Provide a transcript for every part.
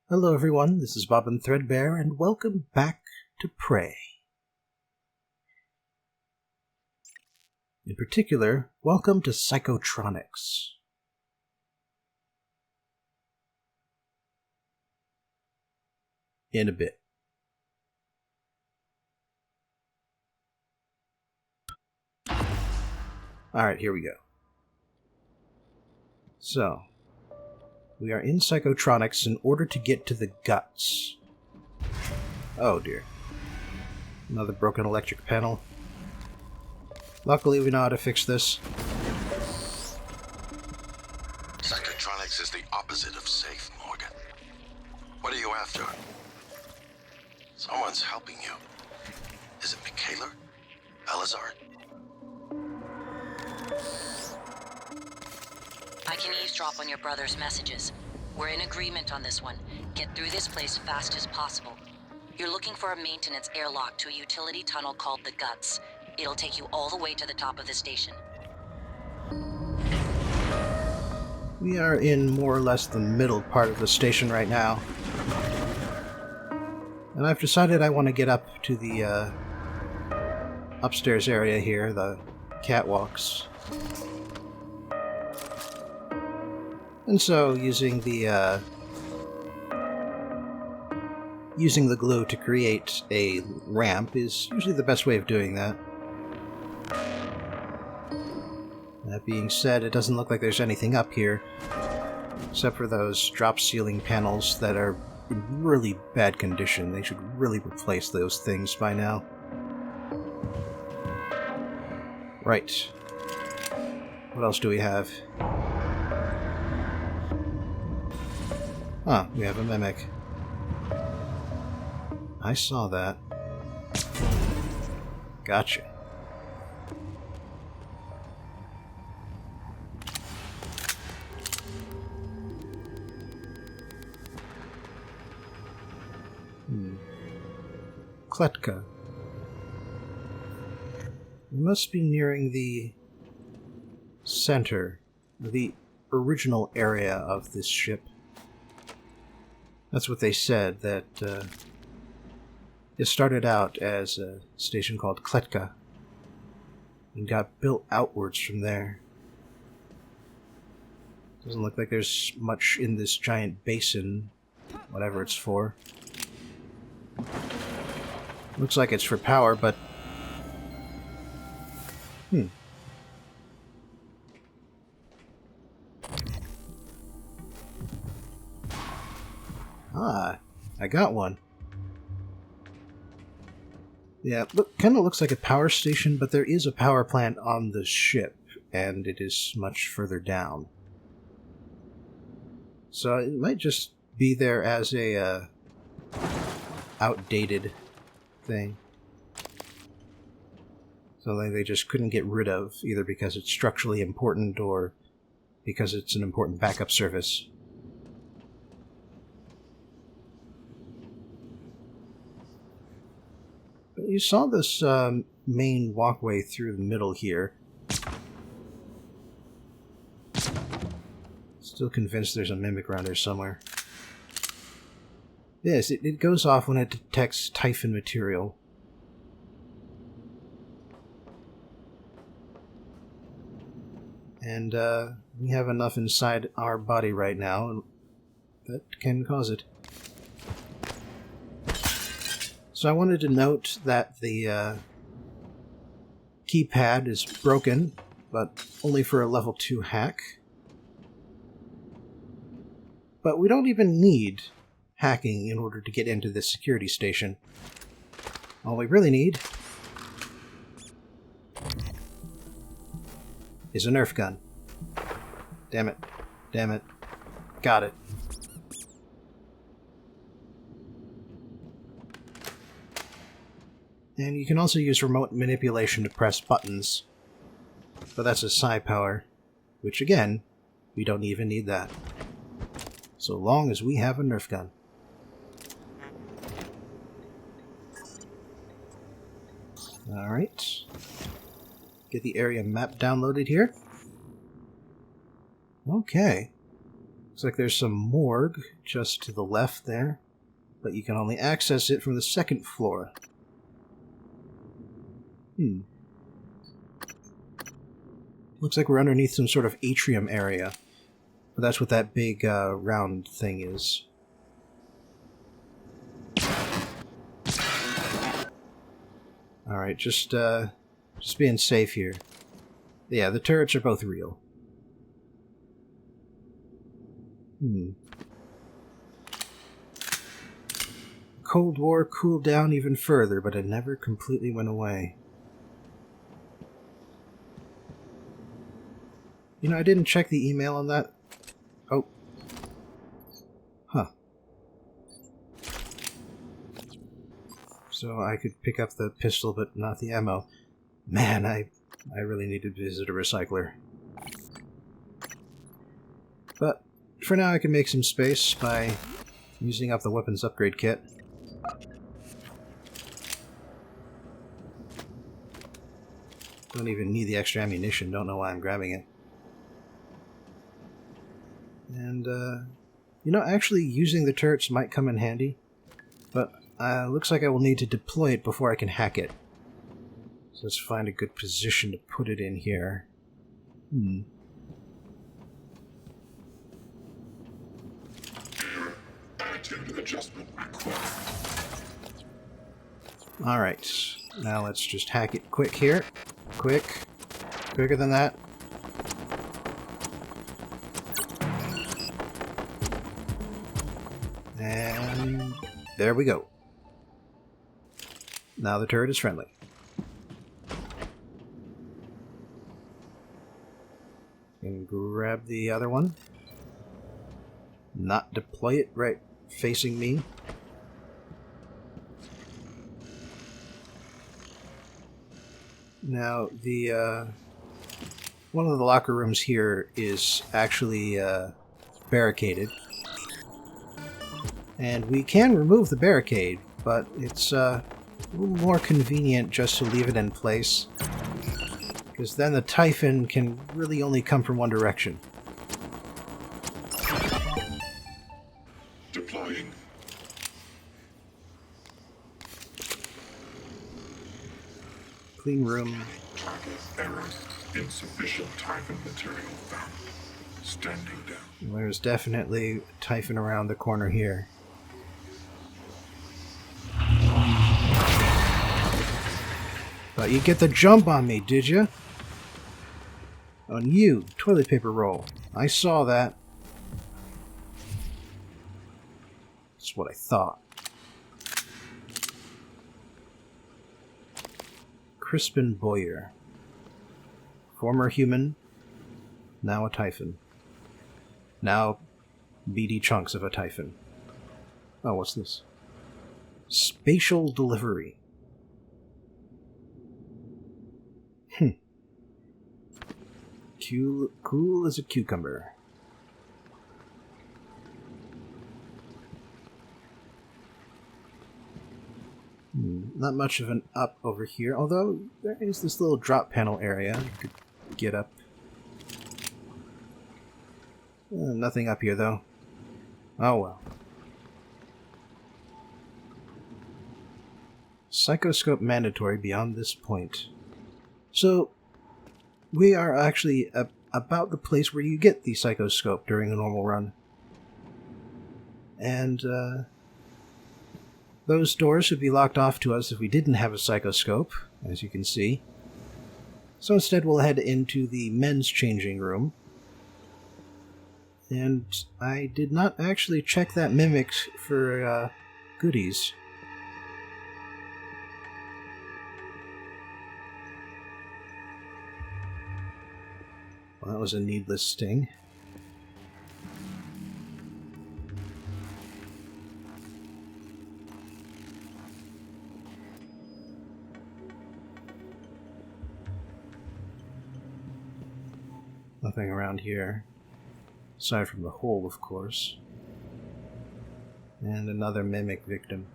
Hello everyone, this is Bobbin Threadbare, and welcome back to Prey. In particular, welcome to Psychotronics. In a bit. Alright, here we go. So, we are in Psychotronics in order to get to the guts. Oh dear. Another broken electric panel. Luckily we know how to fix this. Psychotronics is the opposite of safe, Morgan. What are you after? Someone's helping you. Is it Michaela? Elazar? I can eavesdrop on your brother's messages. We're in agreement on this one. Get through this place fast as possible. You're looking for a maintenance airlock to a utility tunnel called the Guts. It'll take you all the way to the top of the station. We are in more or less the middle part of the station right now. And I've decided I want to get up to the upstairs area here, the catwalks. And so, using the glue to create a ramp is usually the best way of doing that. That being said, it doesn't look like there's anything up here, except for those drop ceiling panels that are in really bad condition. They should really replace those things by now. Right. What else do we have? Ah, we have a mimic. I saw that. Gotcha. Kletka. We must be nearing the center, the original area of this ship. That's what they said, that it started out as a station called Kletka and got built outwards from there. Doesn't look like there's much in this giant basin, whatever it's for. Looks like it's for power, but... Ah, I got one. Yeah, kind of looks like a power station, but there is a power plant on the ship, and it is much further down. So it might just be there as a outdated thing. Something they just couldn't get rid of, either because it's structurally important or because it's an important backup service. But you saw this main walkway through the middle here. Still convinced there's a mimic around there somewhere. Yes, it goes off when it detects Typhon material. And we have enough inside our body right now that can cause it. So I wanted to note that the keypad is broken, but only for a level 2 hack. But we don't even need hacking in order to get into this security station. All we really need is a Nerf gun. Damn it. Damn it. Got it. And you can also use remote manipulation to press buttons. But that's a psi power, which again, we don't even need that. So long as we have a Nerf gun. Alright. Get the area map downloaded here. Okay. Looks like there's some morgue just to the left there, but you can only access it from the second floor. Looks like we're underneath some sort of atrium area. But that's what that big round thing is. Alright, just being safe here. Yeah, the turrets are both real. Cold War cooled down even further, but it never completely went away. You know, I didn't check the email on that. Oh. Huh. So I could pick up the pistol, but not the ammo. Man, I really need to visit a recycler. But for now I can make some space by using up the weapons upgrade kit. Don't even need the extra ammunition, don't know why I'm grabbing it. And, you know, actually using the turrets might come in handy, but looks like I will need to deploy it before I can hack it. So let's find a good position to put it in here. Alright, now let's just hack it quick here. Quicker than that. And there we go. Now the turret is friendly. And grab the other one. Not deploy it right facing me. Now, the one of the locker rooms here is actually barricaded. And we can remove the barricade, but it's a little more convenient just to leave it in place. Because then the Typhon can really only come from one direction. Deploying. Clean room. Target error. Insufficient Typhon material found. Standing down. There's definitely Typhon around the corner here. But you get the jump on me, did you? On you, toilet paper roll. I saw that. That's what I thought. Crispin Boyer. Former human, now a Typhon. Now, beady chunks of a Typhon. Oh, what's this? Spatial delivery. Cool as a cucumber. Not much of an up over here, although there is this little drop panel area you could get up. Nothing up here, though. Oh well. Psychoscope mandatory beyond this point. So, we are actually about the place where you get the psychoscope during a normal run. And, those doors would be locked off to us if we didn't have a psychoscope, as you can see. So instead we'll head into the men's changing room. And I did not actually check that mimic for goodies. Well, that was a needless sting. Nothing around here. Aside from the hole, of course. And another mimic victim.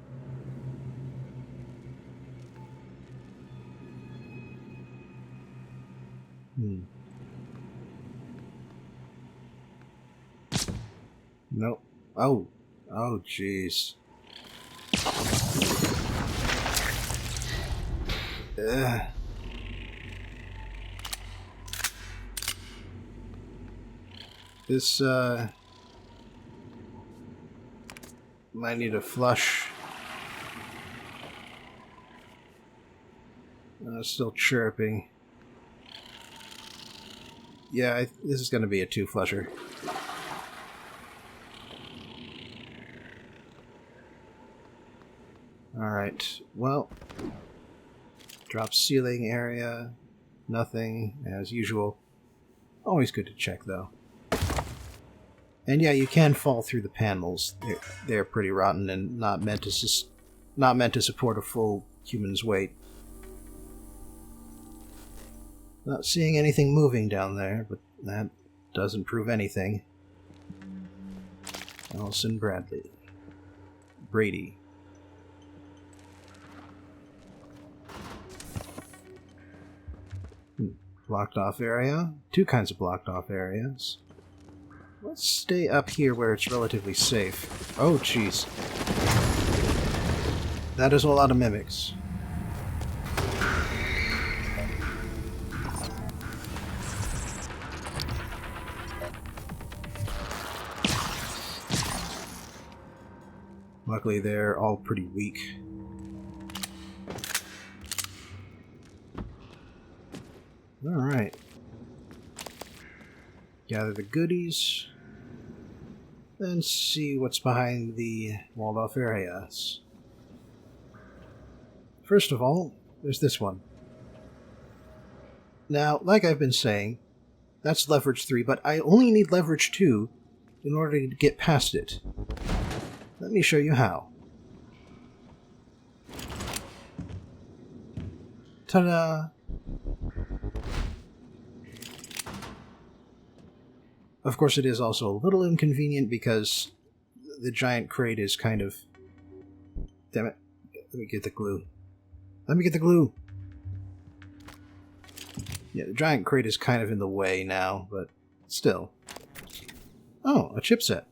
Nope. Oh. Oh, jeez. Ugh. This, might need a flush. Still chirping. Yeah, this is going to be a 2-flusher. Alright, well, drop ceiling area, nothing, as usual. Always good to check, though. And yeah, you can fall through the panels. They're pretty rotten and not meant to support a full human's weight. Not seeing anything moving down there, but that doesn't prove anything. Allison Bradley. Brady. Blocked off area. 2 kinds of blocked off areas. Let's stay up here where it's relatively safe. Oh, jeez. That is a lot of mimics. Luckily, they're all pretty weak. Alright. Gather the goodies. And see what's behind the walled-off areas. First of all, there's this one. Now, like I've been saying, that's leverage 3, but I only need leverage 2 in order to get past it. Let me show you how. Ta-da! Of course, it is also a little inconvenient because the giant crate is kind of... Damn it. Let me get the glue. Let me get the glue! Yeah, the giant crate is kind of in the way now, but still. Oh, a chipset.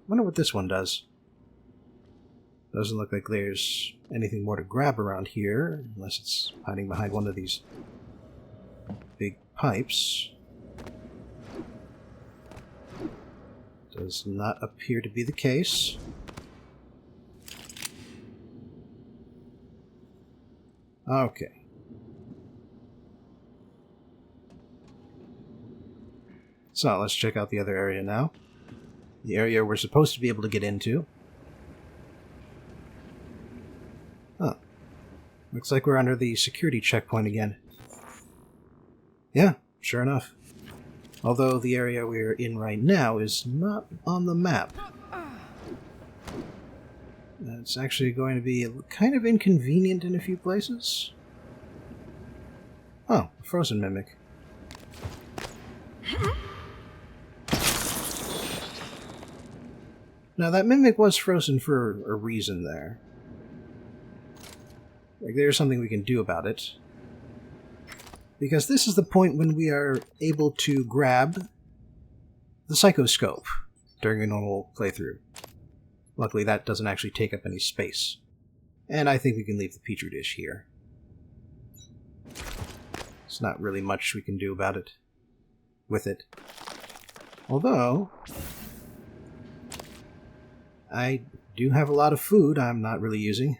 Wonder what this one does. Doesn't look like there's anything more to grab around here, unless it's hiding behind one of these big pipes. Does not appear to be the case. Okay. So, let's check out the other area now. The area we're supposed to be able to get into. Huh. Looks like we're under the security checkpoint again. Yeah, sure enough. Although the area we're in right now is not on the map. It's actually going to be kind of inconvenient in a few places. Oh, a frozen mimic. Now, that mimic was frozen for a reason there. Like, there's something we can do about it. Because this is the point when we are able to grab the psychoscope during a normal playthrough. Luckily, that doesn't actually take up any space. And I think we can leave the Petri dish here. There's not really much we can do about it. With it. Although... I do have a lot of food I'm not really using.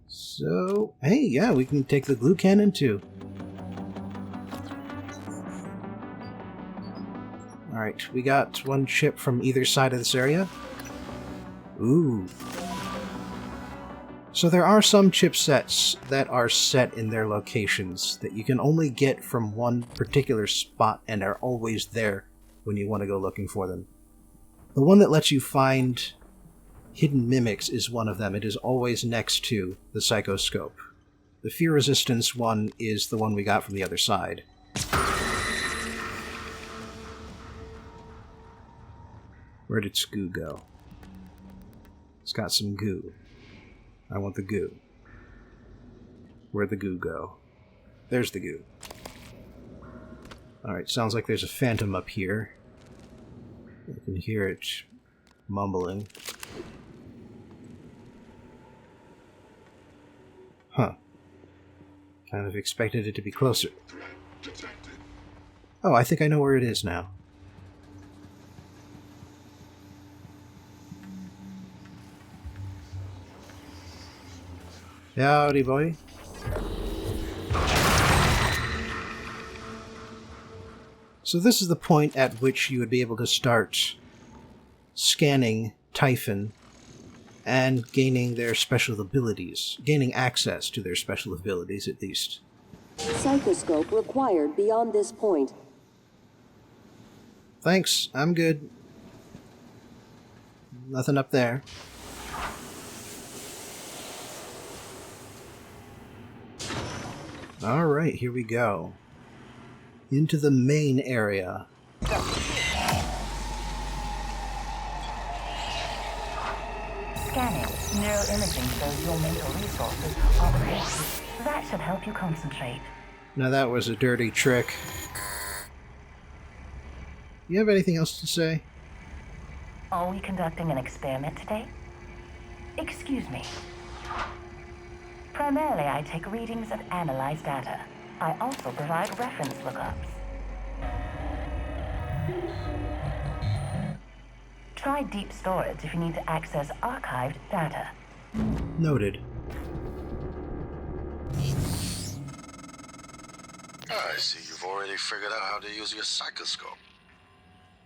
So, hey, yeah, we can take the glue cannon too. Alright, we got one chip from either side of this area. Ooh. So there are some chipsets that are set in their locations that you can only get from one particular spot and are always there when you want to go looking for them. The one that lets you find hidden mimics is one of them. It is always next to the psychoscope. The fear resistance one is the one we got from the other side. Where did Scoo go? It's got some goo. I want the goo. Where'd the goo go? There's the goo. Alright, sounds like there's a phantom up here. I can hear it mumbling. Huh. Kind of expected it to be closer. Threat detected. Oh, I think I know where it is now. Howdy, boy. So this is the point at which you would be able to start scanning Typhon and gaining their special abilities. Gaining access to their special abilities, at least. Psychoscope required beyond this point. Thanks, I'm good. Nothing up there. Alright, here we go. Into the main area. Scanning. Neuroimaging shows your mental resources are reduced. That should help you concentrate. Now that was a dirty trick. You have anything else to say? Are we conducting an experiment today? Excuse me. Primarily, I take readings and analyze data. I also provide reference lookups. Try deep storage if you need to access archived data. Noted. I see you've already figured out how to use your psychoscope.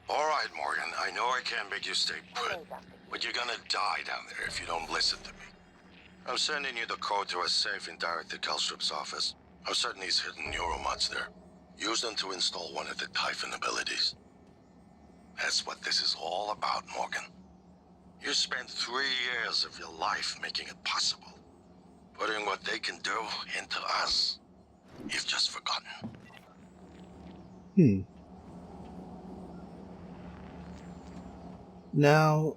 All right, Morgan, I know I can't make you stay put, but you're gonna die down there if you don't listen to me. I'm sending you the code to a safe in Director Kelstrup's office. I'm certain he's hidden neuromods there. Use them to install one of the Typhon abilities. That's what this is all about, Morgan. You spent 3 years of your life making it possible. Putting what they can do into us. You've just forgotten. Now,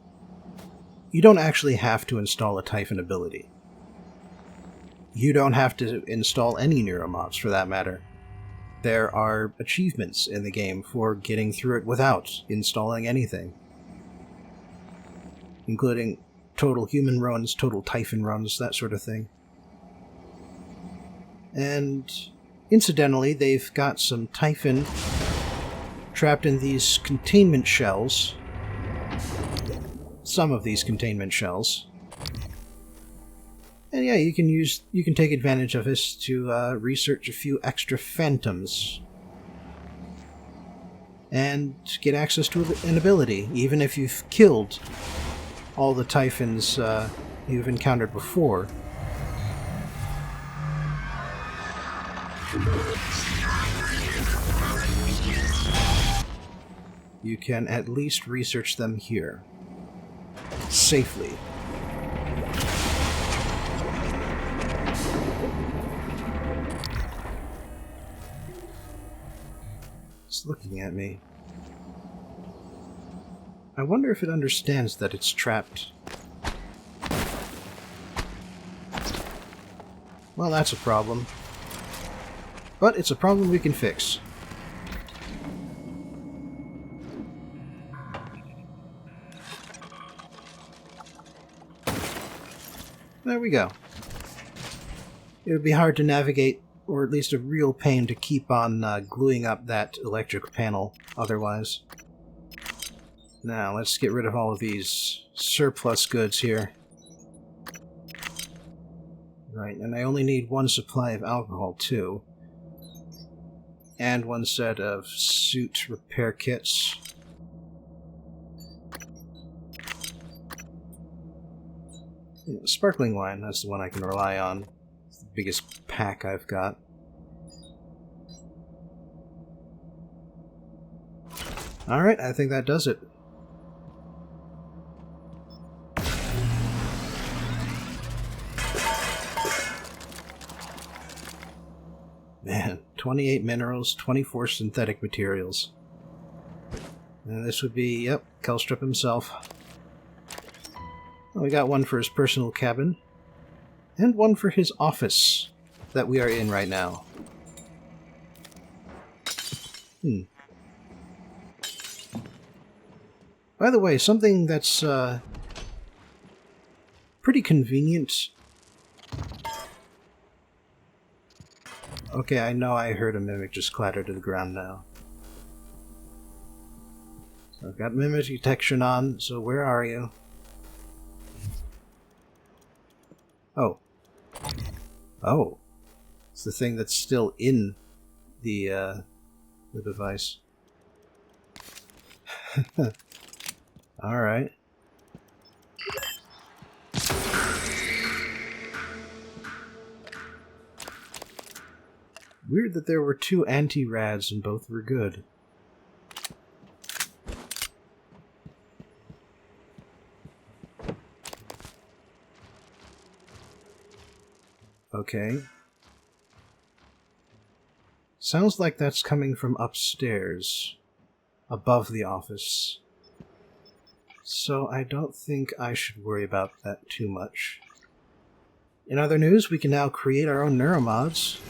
you don't actually have to install a Typhon ability. You don't have to install any neuromods, for that matter. There are achievements in the game for getting through it without installing anything. Including total human runs, total Typhon runs, that sort of thing. And incidentally, they've got some Typhon trapped in these containment shells. Some of these containment shells. And yeah, you can take advantage of this to research a few extra phantoms. And get access to an ability, even if you've killed all the Typhons you've encountered before. You can at least research them here. Safely. It's looking at me. I wonder if it understands that it's trapped. Well, that's a problem. But it's a problem we can fix. There we go. It would be hard to navigate, or at least a real pain to keep on gluing up that electric panel otherwise. Now, let's get rid of all of these surplus goods here. Right, and I only need one supply of alcohol, too. And one set of suit repair kits. Yeah, sparkling wine, that's the one I can rely on. It's the biggest pack I've got. Alright, I think that does it. Man, 28 minerals, 24 synthetic materials. And this would be, yep, Kelstrup himself. We got one for his personal cabin, and one for his office that we are in right now. By the way, something that's pretty convenient. Okay, I know I heard a mimic just clatter to the ground now. So I've got mimic detection on, so where are you? Oh. Oh. It's the thing that's still in the device. Alright. Weird that there were two anti-rads and both were good. Okay. Sounds like that's coming from upstairs, above the office. So I don't think I should worry about that too much. In other news, we can now create our own neuromods.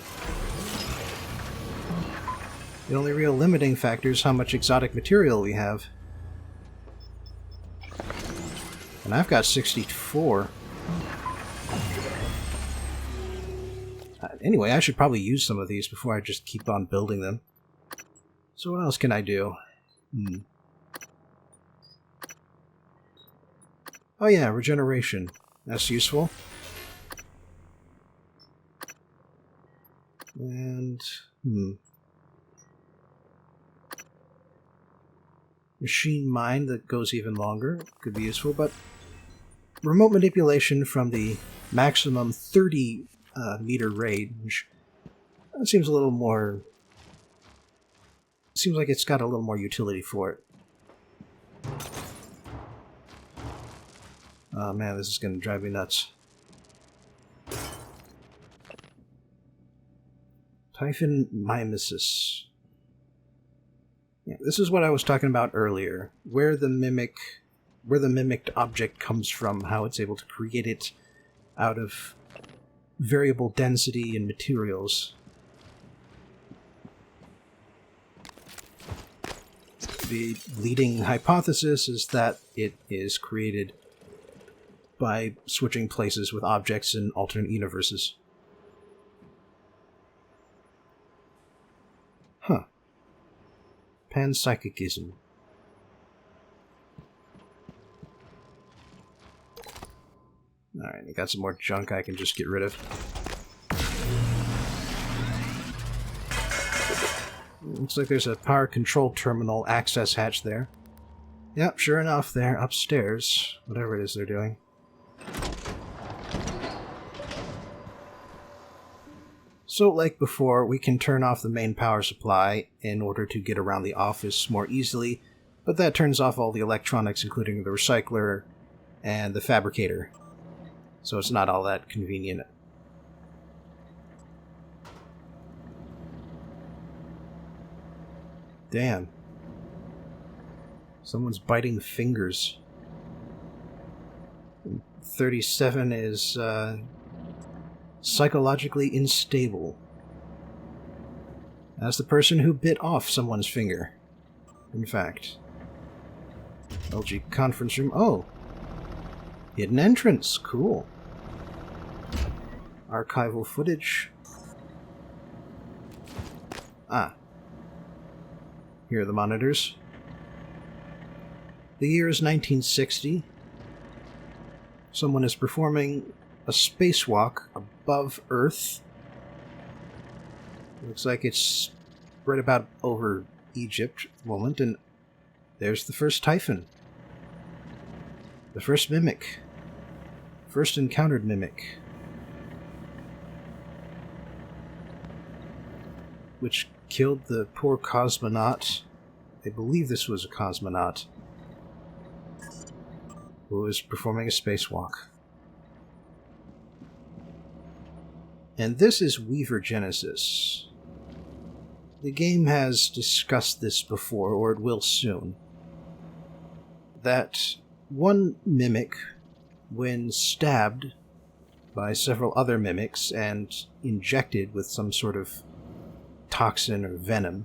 The only real limiting factor is how much exotic material we have. And I've got 64. Anyway, I should probably use some of these before I just keep on building them. So what else can I do? Oh yeah, regeneration. That's useful. And... Machine mind that goes even longer. Could be useful, but... Remote manipulation from the maximum 30 meter range. That seems a little more... Seems like it's got a little more utility for it. Oh man, this is going to drive me nuts. Typhon mimesis. Yeah, this is what I was talking about earlier. Where the mimicked object comes from, how it's able to create it out of variable density and materials. The leading hypothesis is that it is created by switching places with objects in alternate universes. Huh. Panpsychism. Alright, I got some more junk I can just get rid of. Looks like there's a power control terminal access hatch there. Yep, sure enough, they're upstairs. Whatever it is they're doing. So, like before, we can turn off the main power supply in order to get around the office more easily, but that turns off all the electronics, including the recycler and the fabricator. So it's not all that convenient. Damn. Someone's biting fingers. 37 is, psychologically unstable. As the person who bit off someone's finger. In fact. LG conference room. Oh! Hidden entrance. Cool. Archival footage. Ah. Here are the monitors. The year is 1960. Someone is performing a spacewalk above Earth. Looks like it's right about over Egypt at the moment, and there's the first Typhon. The first mimic. First encountered mimic. Which killed the poor cosmonaut. I believe this was a cosmonaut who was performing a spacewalk. And this is Weaver Genesis. The game has discussed this before, or it will soon. That one mimic, when stabbed by several other mimics and injected with some sort of toxin or venom,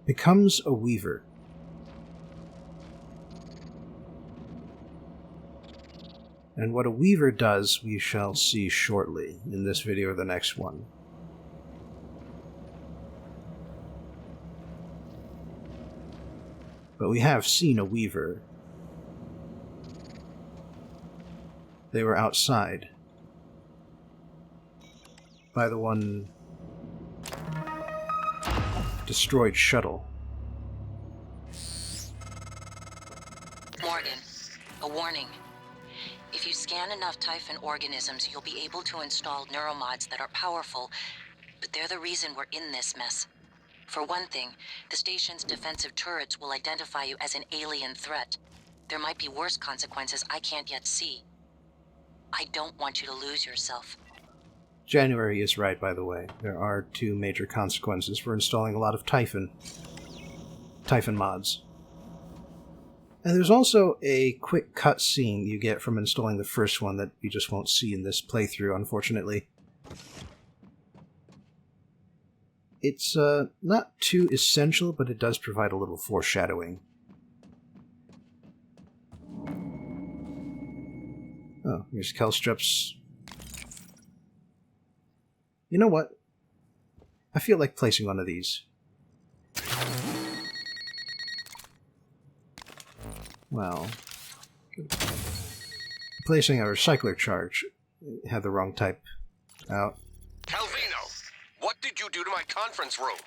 becomes a weaver. And what a weaver does, we shall see shortly in this video or the next one. But we have seen a weaver. They were outside. By the one destroyed shuttle. Morgan, a warning. If you scan enough Typhon organisms, you'll be able to install neuromods that are powerful, but they're the reason we're in this mess. For one thing, the station's defensive turrets will identify you as an alien threat. There might be worse consequences I can't yet see. I don't want you to lose yourself. January is right, by the way. There are 2 major consequences for installing a lot of Typhon mods. And there's also a quick cutscene you get from installing the first one that you just won't see in this playthrough, unfortunately. It's not too essential, but it does provide a little foreshadowing. Oh, here's Kelstrup's... You know what? I feel like placing one of these. Well... Placing a recycler charge. Had the wrong type out. Calvino, what did you do to my conference room?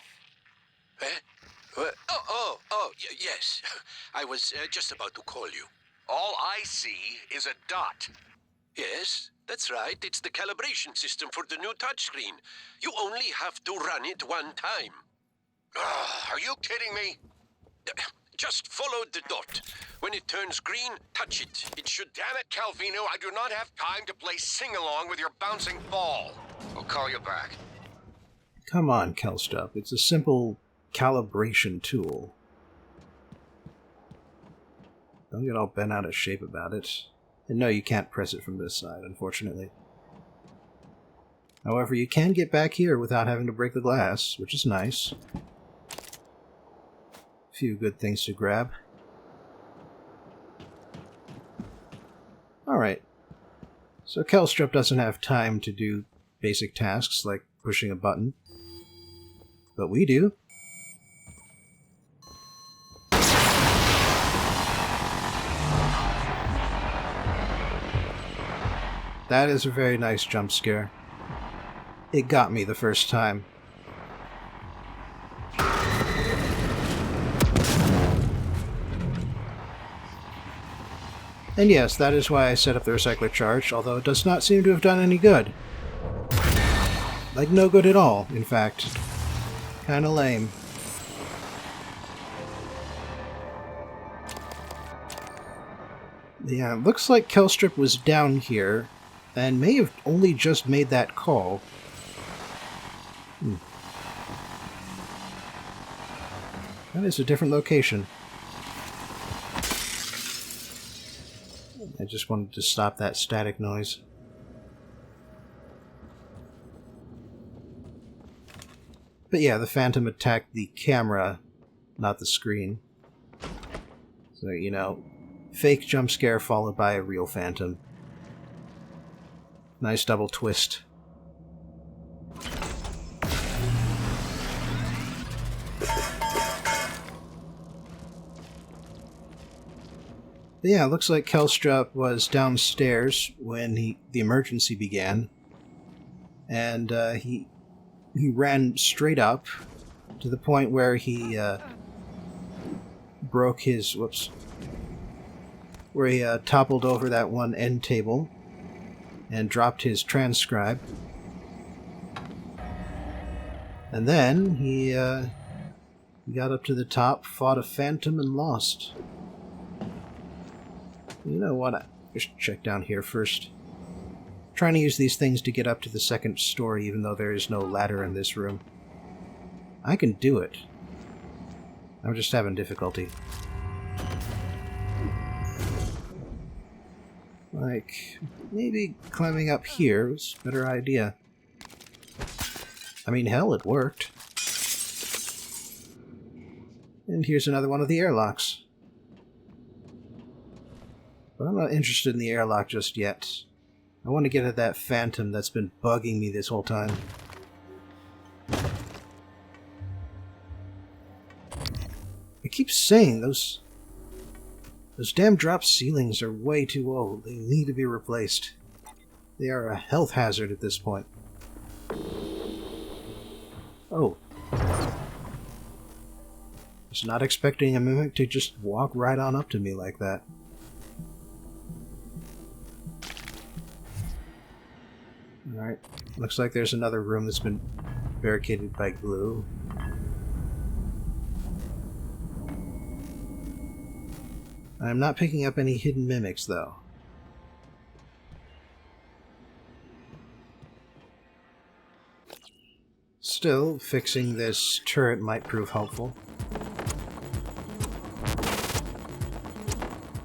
Yes. I was just about to call you. All I see is a dot. Yes, that's right. It's the calibration system for the new touchscreen. You only have to run it one time. Are you kidding me? Just follow the dot. When it turns green, touch it. It should... Damn it, Calvino, I do not have time to play sing-along with your bouncing ball. I'll call you back. Come on, Kelstrup. It's a simple calibration tool. Don't get all bent out of shape about it. And no, you can't press it from this side, unfortunately. However, you can get back here without having to break the glass, which is nice. A few good things to grab. Alright. So Kelstrup doesn't have time to do basic tasks like pushing a button. But we do. That is a very nice jump scare. It got me the first time. And yes, that is why I set up the recycler charge, although it does not seem to have done any good. Like, no good at all, in fact. Kinda lame. Yeah, it looks like Kelstrup was down here, and may have only just made that call. That is a different location. I just wanted to stop that static noise. But yeah, the Phantom attacked the camera, not the screen. So, you know, fake jump scare followed by a real Phantom. Nice double twist. But yeah, it looks like Kelstrup was downstairs when the emergency began. And he ran straight up to the point where he broke his... whoops. Where he toppled over that one end table and dropped his transcribe. And then he got up to the top, fought a Phantom, and lost. You know what? I should check down here first. I'm trying to use these things to get up to the second story, even though there is no ladder in this room. I can do it. I'm just having difficulty. Like, maybe climbing up here was a better idea. I mean, hell, it worked. And here's another one of the airlocks. But I'm not interested in the airlock just yet. I want to get at that phantom that's been bugging me this whole time. I keep saying those damn drop ceilings are way too old. They need to be replaced. They are a health hazard at this point. Oh. Was not expecting a mimic to just walk right on up to me like that. Alright, looks like there's another room that's been barricaded by glue. I'm not picking up any hidden mimics, though. Still, fixing this turret might prove helpful.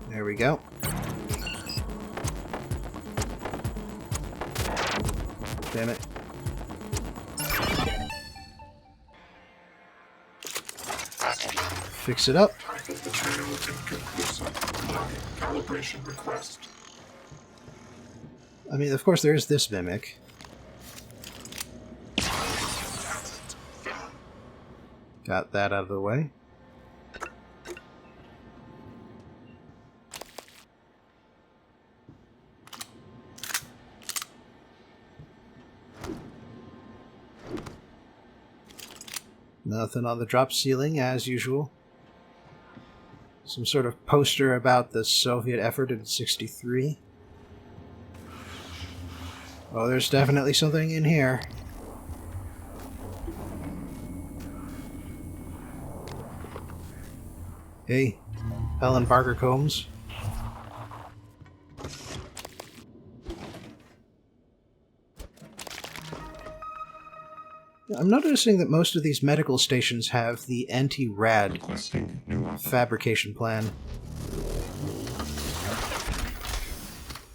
There we go. Damn it. Fix it up. Material inconclusive. Calibration request. I mean, of course, there is this mimic. Got that out of the way. Nothing on the drop ceiling, as usual. Some sort of poster about the Soviet effort in '63. Oh, there's definitely something in here. Hey, Helen Parker Combs. I'm noticing that most of these medical stations have the anti-rad Requesting new fabrication plan.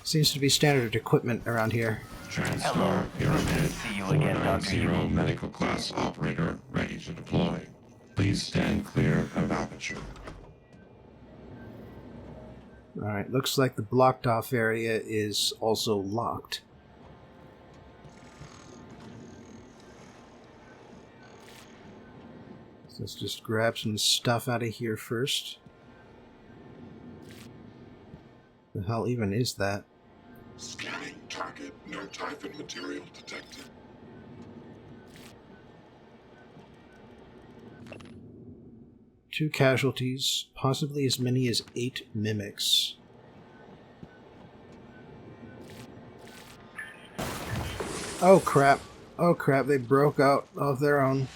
Seems to be standard equipment around here. TranStar Pyramid See you again, Dr. 490 medical class operator ready to deploy. Please stand clear of aperture. Alright, looks like the blocked off area is also locked. So let's just grab some stuff out of here first. The hell even is that? Scanning target. No Typhon material detected. Two casualties, possibly as many as 8 mimics. Oh crap. Oh crap, they broke out of their own.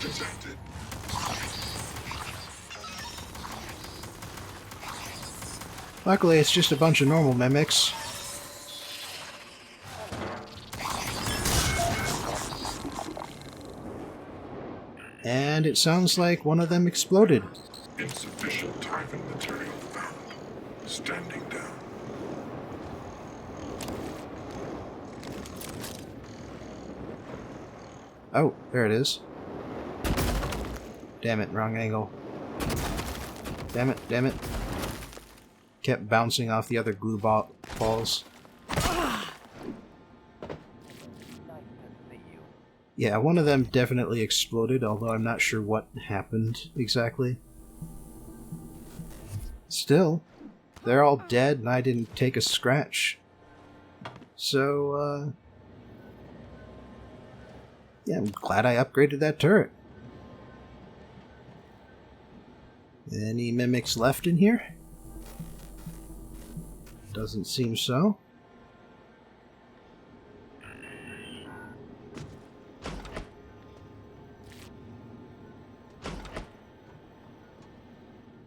Detected. Luckily, it's just a bunch of normal mimics. And it sounds like one of them exploded. Insufficient Typhon material found. Standing down. Oh, there it is. Damn it, wrong angle. Damn it, damn it. Kept bouncing off the other glue balls. Yeah, one of them definitely exploded, although I'm not sure what happened exactly. Still, they're all dead and I didn't take a scratch. So, yeah, I'm glad I upgraded that turret. Any mimics left in here? Doesn't seem so.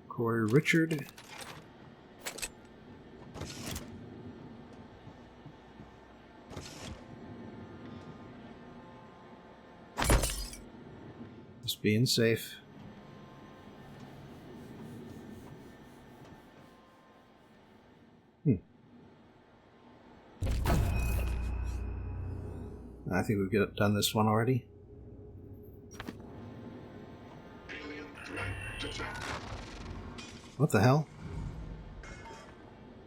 Corey Richard. Just being safe. I think we've done this one already. Alien What the hell?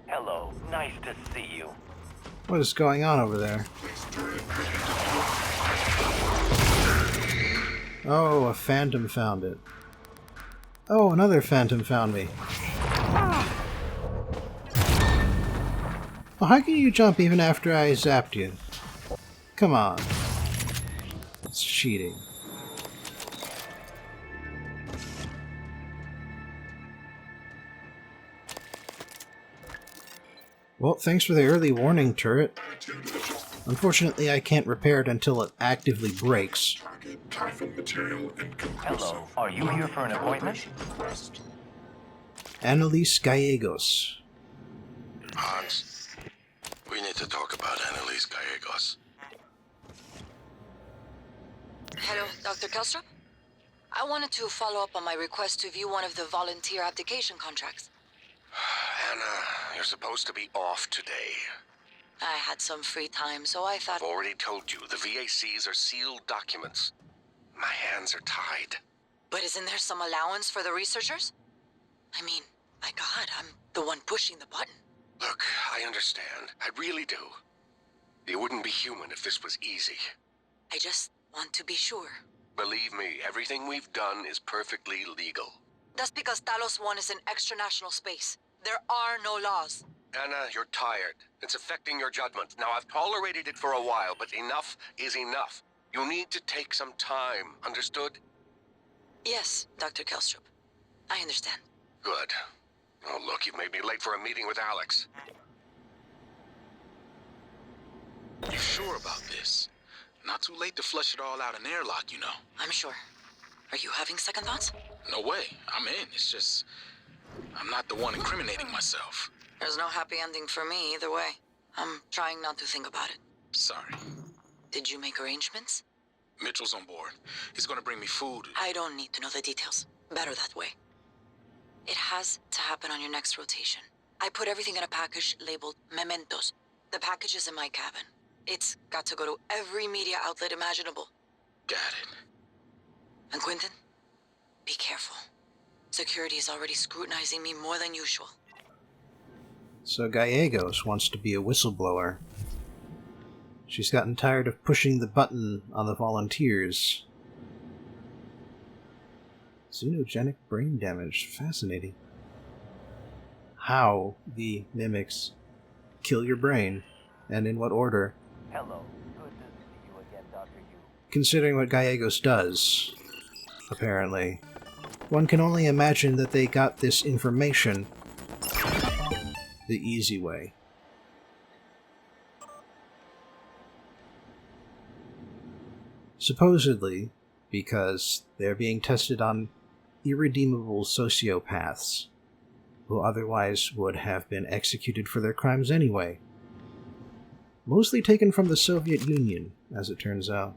Hello, nice to see you. What is going on over there? Oh, a phantom found it. Oh, another phantom found me. Well, how can you jump even after I zapped you? Come on. It's cheating. Well, thanks for the early warning, turret. Unfortunately, I can't repair it until it actively breaks. Hello, are you here for an appointment? Annalise Gallegos. Hans, we need to talk about Annalise Gallegos. Hello, Dr. Kelstrup? I wanted to follow up on my request to view one of the volunteer abdication contracts. Anna, you're supposed to be off today. I had some free time, so I thought... I've already told you, the VACs are sealed documents. My hands are tied. But isn't there some allowance for the researchers? I mean, my God, I'm the one pushing the button. Look, I understand. I really do. You wouldn't be human if this was easy. I just want to be sure. Believe me, everything we've done is perfectly legal. That's because Talos 1 is in extra-national space. There are no laws. Anna, you're tired. It's affecting your judgment. Now, I've tolerated it for a while, but enough is enough. You need to take some time, understood? Yes, Dr. Kelstrup. I understand. Good. Oh, look, you've made me late for a meeting with Alex. You sure about this? Not too late to flush it all out in airlock, you know. I'm sure. Are you having second thoughts? No way. I'm in. It's just... I'm not the one incriminating myself. There's no happy ending for me either way. I'm trying not to think about it. Sorry. Did you make arrangements? Mitchell's on board. He's gonna bring me food. I don't need to know the details. Better that way. It has to happen on your next rotation. I put everything in a package labeled Mementos. The package is in my cabin. It's got to go to every media outlet imaginable. Got it. And Quentin, be careful. Security is already scrutinizing me more than usual. So Gallegos wants to be a whistleblower. She's gotten tired of pushing the button on the volunteers. Xenogenic brain damage. Fascinating. How the mimics kill your brain, and in what order. Hello, good to see you again, Dr. Yu. Considering what Gallegos does, apparently. One can only imagine that they got this information the easy way. Supposedly, because they're being tested on irredeemable sociopaths, who otherwise would have been executed for their crimes anyway. Mostly taken from the Soviet Union, as it turns out.